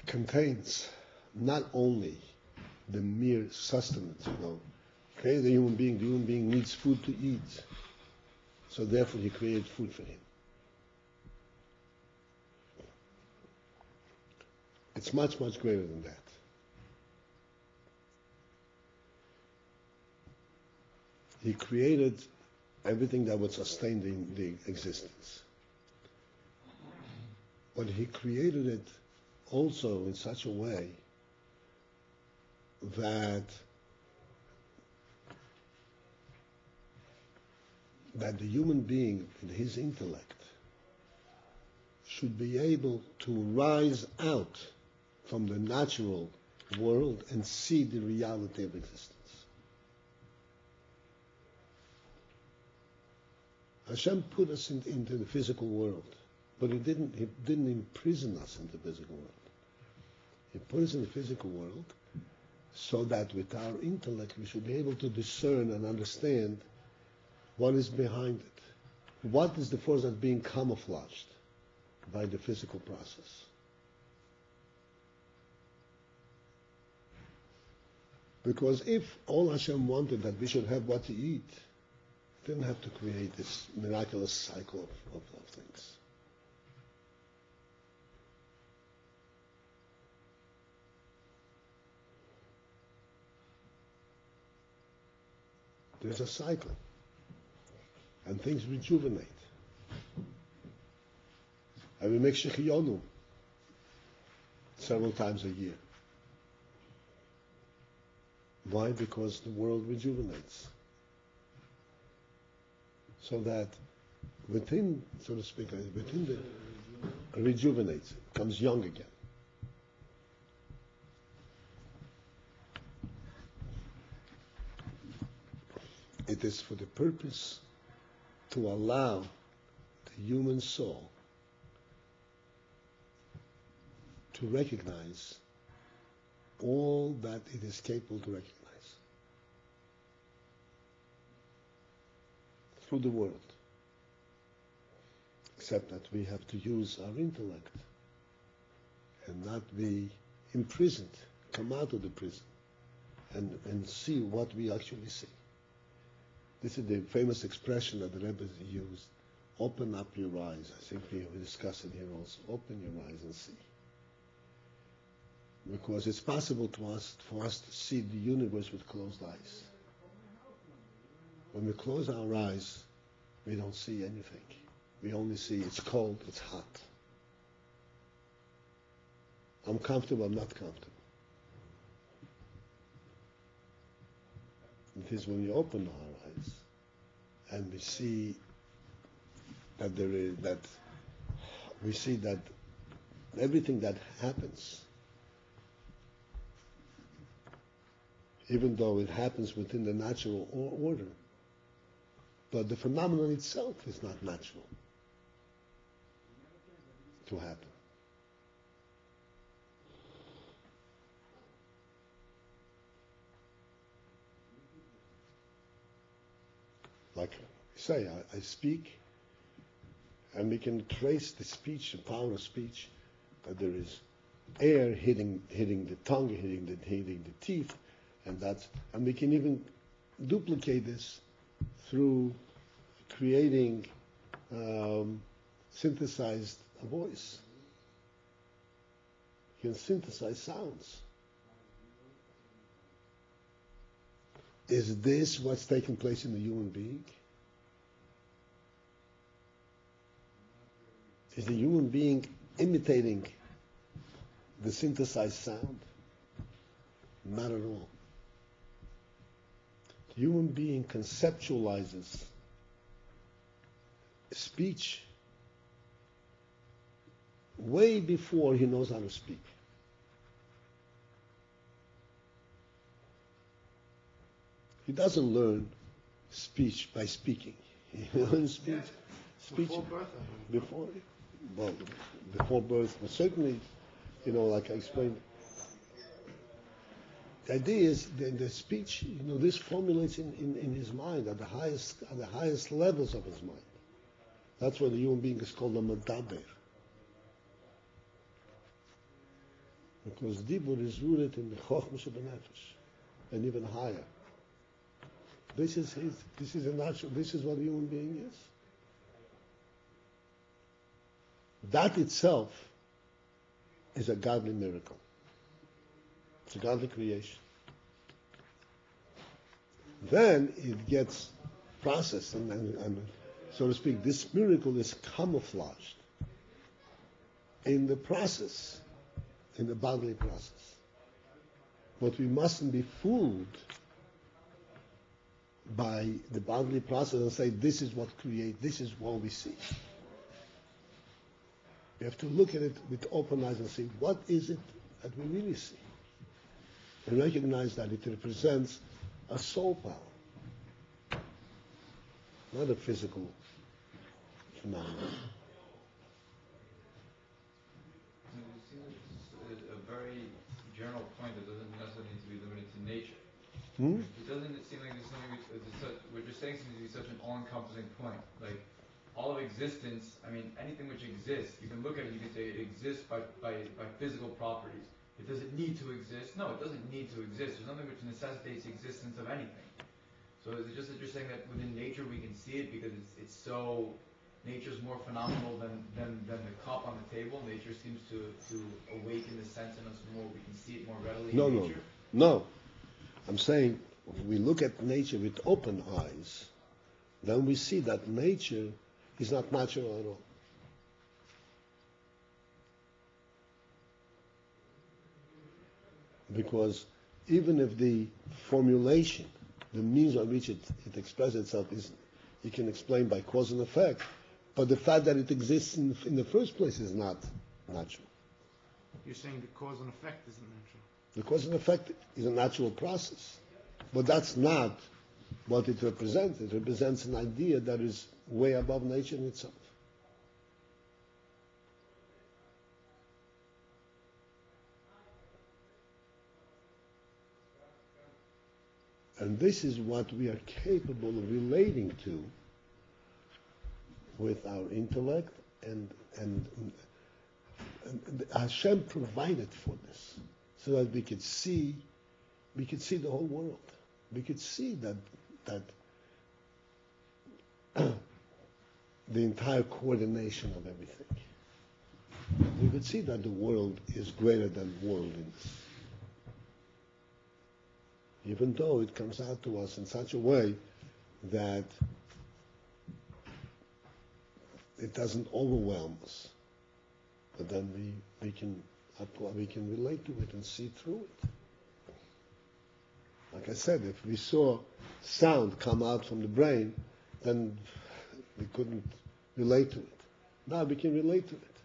contains not only the mere sustenance, okay, the human being needs food to eat. So therefore he created food for him. It's much, much greater than that. He created everything that would sustain the existence. But he created it also in such a way that the human being in his intellect should be able to rise out from the natural world and see the reality of existence. Hashem put us into the physical world, but He didn't imprison us in the physical world. He put us in the physical world so that with our intellect we should be able to discern and understand what is behind it. What is the force that's being camouflaged by the physical process? Because if all Hashem wanted that we should have what to eat, He didn't have to create this miraculous cycle of things. There's a cycle. And things rejuvenate. And we make Shechiyonu several times a year. Why? Because the world rejuvenates. So that within, so to speak, within the rejuvenates, becomes young again. It is for the purpose to allow the human soul to recognize all that it is capable to recognize through the world. Except that we have to use our intellect and not be imprisoned, come out of the prison and see what we actually see. This is the famous expression that the Rebbe used, open up your eyes. I think we discussed it here also. Open your eyes and see. Because it's possible for us to see the universe with closed eyes. When we close our eyes, we don't see anything. We only see it's cold, it's hot. I'm comfortable, I'm not comfortable. It is when we open our eyes and we see that we see that everything that happens, even though it happens within the natural order, but the phenomenon itself is not natural to happen. Like I say, I speak, and we can trace the speech, the power of speech, that there is air hitting the tongue, hitting the teeth, and we can even duplicate this through creating synthesized voice. You can synthesize sounds. Is this what's taking place in the human being? Is the human being imitating the synthesized sound? Not at all. The human being conceptualizes speech way before he knows how to speak. He doesn't learn speech by speaking. He learns speech Before birth, I believe. before birth, but certainly, like I explained, the idea is the speech, this formulates in his mind at the highest levels of his mind. That's why the human being is called a medaber. Because dibur is rooted in the chokhmah shebenefesh, and even higher. This is a natural, this is what a human being is. That itself is a godly miracle. It's a godly creation. Then it gets processed and so to speak, this miracle is camouflaged in the process, in the bodily process. But we mustn't be fooled by the bodily process and say this is what this is what we see. We have to look at it with open eyes and see what is it that we really see. And recognize that it represents a soul power, not a physical phenomenon. It's a very general point that doesn't necessarily need to be limited to nature. It doesn't seem like there's something what you're saying seems to be such an all-encompassing point. Like all of existence, anything which exists, you can look at it, you can say it exists by physical properties. It doesn't need to exist. No, it doesn't need to exist. There's nothing which necessitates the existence of anything. So is it just that you're saying that within nature we can see it because it's so, nature's more phenomenal than the cup on the table? Nature seems to awaken the sense in us more, we can see it more readily in nature? No. I'm saying we look at nature with open eyes, then we see that nature is not natural at all. Because even if the formulation, the means by which it expresses itself is, you can explain by cause and effect, but the fact that it exists in the first place is not natural. You're saying the cause and effect isn't natural. The cause and effect is a natural process, but that's not what it represents. It represents an idea that is way above nature in itself. And this is what we are capable of relating to with our intellect, and Hashem provided for this, so that we could see the whole world. We could see that the entire coordination of everything. We could see that the world is greater than worldliness, even though it comes out to us in such a way that it doesn't overwhelm us, but then we can relate to it and see through it. Like I said, if we saw sound come out from the brain, then we couldn't relate to it. Now we can relate to it,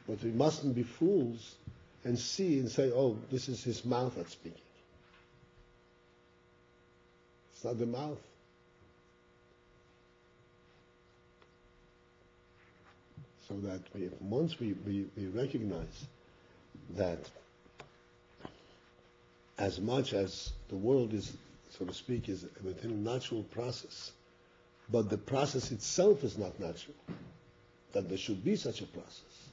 but we mustn't be fools and see and say, "Oh, this is his mouth that's speaking." It's not the mouth. So that once we recognize that as much as the world is, so to speak, is within a natural process, but the process itself is not natural, that there should be such a process.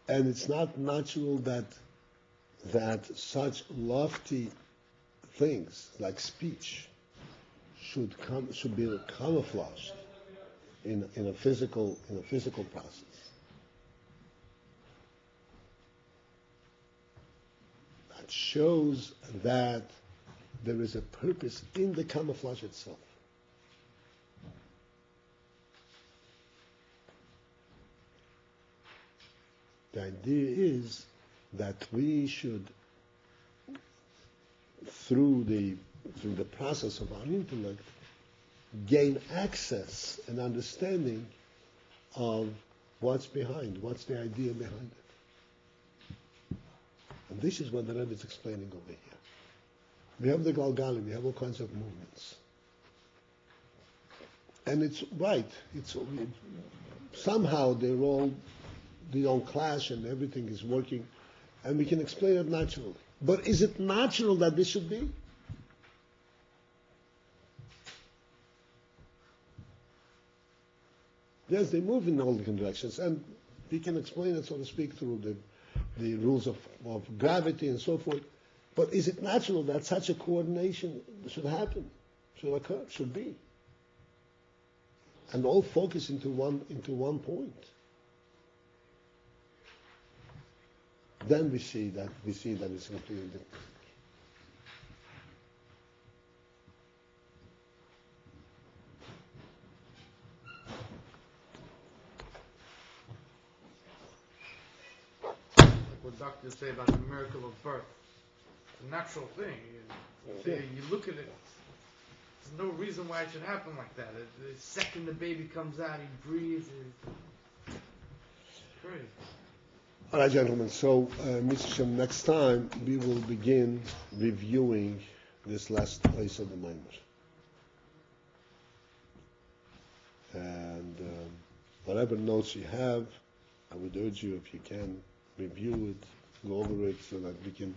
And it's not natural that such lofty things like speech should be camouflaged in a physical process. That shows that there is a purpose in the camouflage itself. The idea is that we should, through the process of our intellect, gain access and understanding of what's behind, what's the idea behind it. And this is what the Rebbe is explaining over here. We have the Galgalim, we have all kinds of movements. And it's right, somehow they don't clash and everything is working, and we can explain it naturally. But is it natural that this should be? Yes, they move in all different directions, and we can explain it, so to speak, through the rules of gravity and so forth. But is it natural that such a coordination should happen, should occur, should be? And all focus into one point. Then we see that it's completely different. What doctors say about the miracle of birth. It's a natural thing. You look at it, there's no reason why it should happen like that. The second the baby comes out, he breathes. It's crazy. All right, gentlemen, so Mr. Shem, next time we will begin reviewing this last place of the Maimer. And whatever notes you have, I would urge you, if you can, review it, go over it, so that we can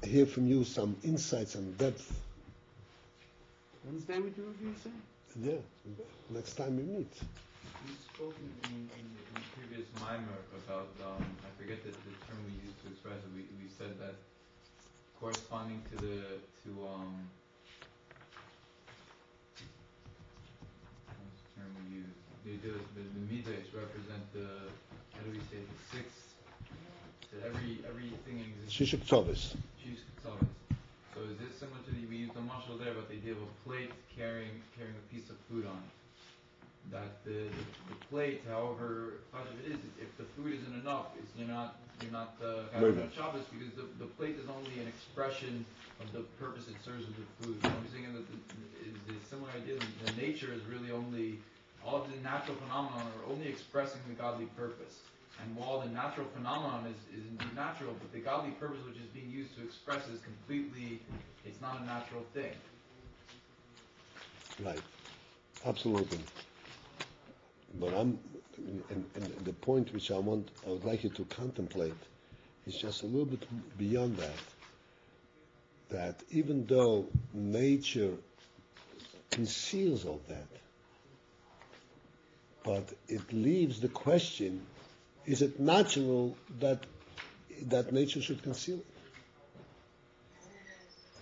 hear from you some insights and depth. Wednesday we do review, say? Yeah, next time we meet. You spoke in the previous mimer about, I forget the term we used to express it, we said that corresponding to what's the term we used? The midas represent how do we say it, the six, that everything exists. Shishuk Tzovis. Shishuk Tzovis. idea of a plate carrying a piece of food on it. That the plate, however much of it is, if the food isn't enough, you're not on Shabbos, because the plate is only an expression of the purpose it serves with the food. I'm saying that is a similar idea. The nature is really only, all of the natural phenomena are only expressing the godly purpose. And while the natural phenomenon is indeed natural, but the godly purpose which is being used to express is completely, it's not a natural thing. Right. Absolutely. But and the point which I would like you to contemplate is just a little bit beyond that. That even though nature conceals all that, but it leaves the question, is it natural that nature should conceal it?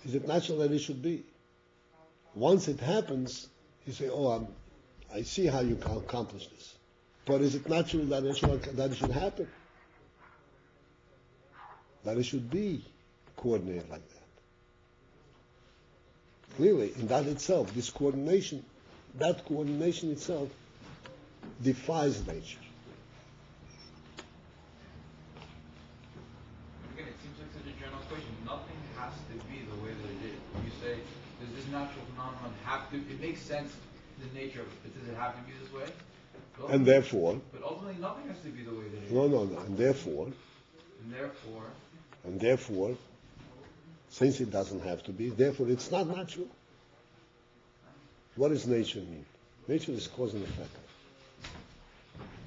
Is it natural that it should be? Once it happens, you say, I see how you can accomplish this. But is it natural that it should happen? That it should be coordinated like that? Clearly, in that itself, that coordination itself defies nature. Again, it seems like such a general question. Nothing has to be the way that it is. You say, does this natural phenomenon have to? It makes sense in the nature of it, but does it have to be this way? But And therefore, but ultimately, nothing has to be the way that it is. No. And therefore, since it doesn't have to be, therefore it's not natural. What does nature mean? Nature is cause and effect.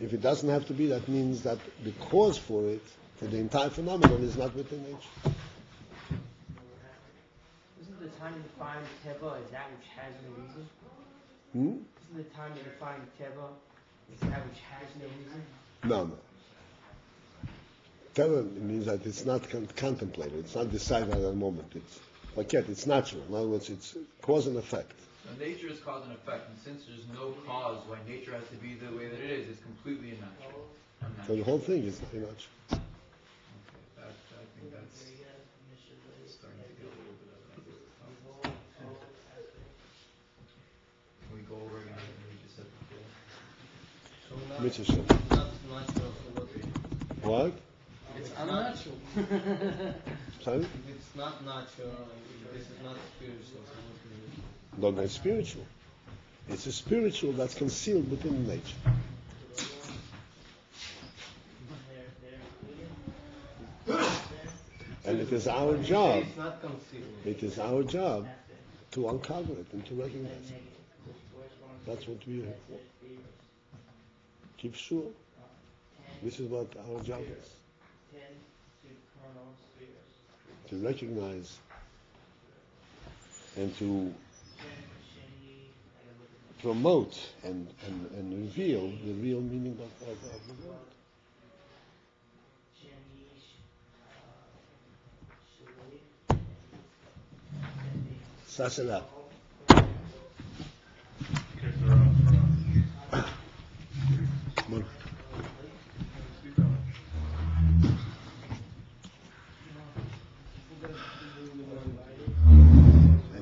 If it doesn't have to be, that means that the cause for it, for the entire phenomenon, is not within nature. Isn't the time you define Teva is that which has no reason? Isn't the time you define Teva is that which has no reason? No. Teva means that it's not contemplated, it's not decided at that moment. It's natural. In other words, it's cause and effect. So nature is cause and effect, and since there's no cause why nature has to be the way that it is, it's completely unnatural. So the whole thing is unnatural. Okay, I think that's starting to get a little bit of an Can we go over again what we just said before? So now Mitzvah. it's not natural, so what? What? It's unnatural. Sorry? If it's not natural, if this is not spiritual, so what is it? No, not spiritual. It's a spiritual that's concealed within nature. And it is our job. It's not concealed. It is our job to uncover it and to recognize it. That's what we are here for. Keep sure. This is what our job is. To recognize and to promote and reveal the real meaning of the world. Sasana. Come on.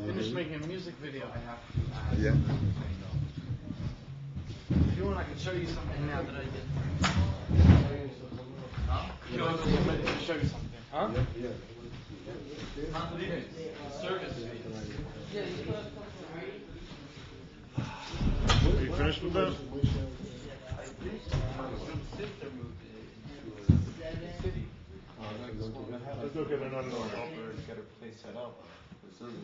Finish making a music video. Yeah. If you want, I can show you something now that I did. Huh? You know, I'm ready to show you something. Huh? Yeah. Not the video, the service video. Yeah, you put Are you finished with that? My sister moved into a city. Let's go get another one. Help her get her place set up. This is